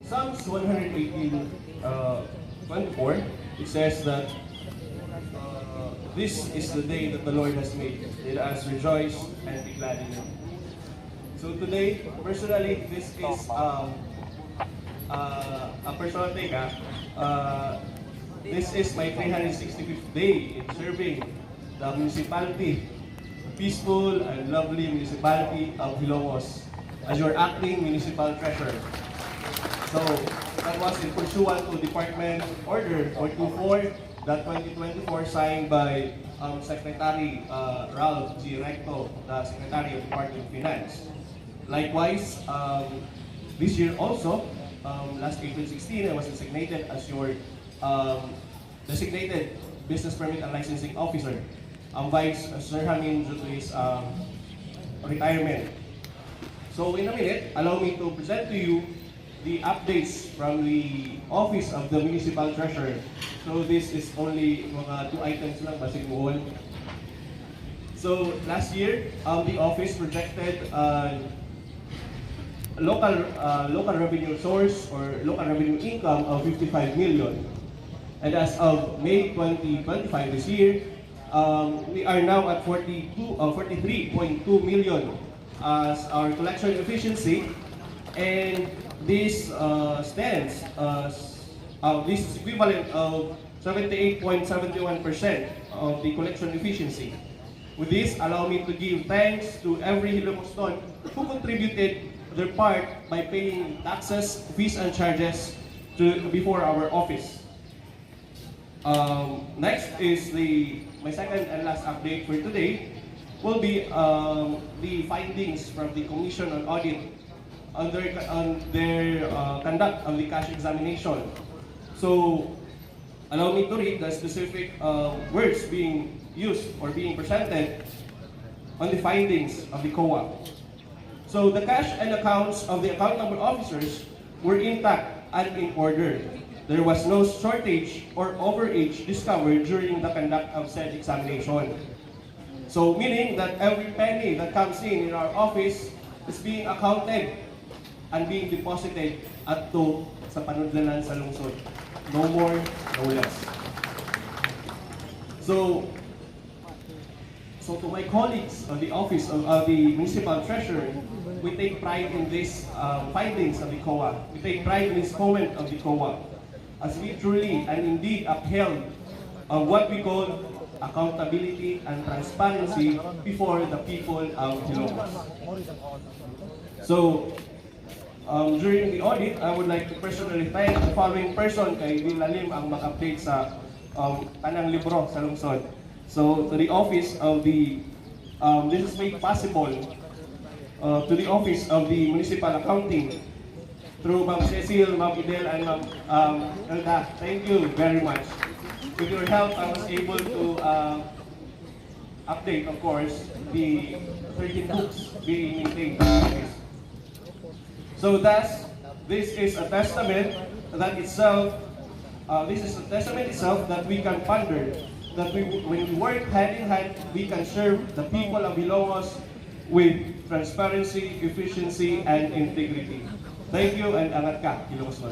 Psalms 118, 24, it says that this is the day that the Lord has made. Let us rejoice and be glad in it. So today, personally, this is a personal take. This is my 365th day in serving the municipality, peaceful and lovely municipality of Ilocos, as your acting municipal treasurer. So that was in pursuant to Department Order 424-2024 signed by Secretary Ralph G. Recto, the Secretary of Department of Finance. Likewise, this year also, last April 16, I was designated as your designated Business Permit and Licensing Officer, Vice Sir Hamin due to his retirement. So in a minute, allow me to present to you the updates from the Office of the Municipal Treasurer. So this is only mga 2 items lang, basig buhol. So last year, the office projected local revenue source or local revenue income of 55 million. And as of May 2025 this year, we are now at 43.2 million as our collection efficiency, and this stands this is equivalent of 78.71% of the collection efficiency. With this, allow me to give thanks to every Ilocoston who contributed their part by paying taxes, fees, and charges before our office. Next is my second and last update for today will be the findings from the Commission on Audit on their conduct of the cash examination. So, allow me to read the specific words being used or being presented on the findings of the COA. So, the cash and accounts of the accountable officers were intact and in order. There was no shortage or overage discovered during the conduct of said examination. So, meaning that every penny that comes in our office is being accounted and being deposited at to sa panudlanan sa lungsod. No more, no less. So to my colleagues of the Office of the Municipal Treasurer, we take pride in these findings of the COA. We take pride in this comment of the COA, as we truly and indeed upheld what we call accountability and transparency before the people of Ilocos. So, during the audit, I would like to personally thank the following person kay Bilalim ang mag-update sa kanang libro sa lungsod. So, to the office of the, this is made possible to the office of the Municipal Accounting through Ma'am Cecil, Ma'am Idel, and Ma'am Elda. Thank you very much. With your help, I was able to update, of course, the 13 books being maintained by the office. So thus, this is a testament that itself, that we can ponder, that when we work hand in hand, we can serve the people of Ilocos with transparency, efficiency, and integrity. Thank you, and angat ka, Ilocos.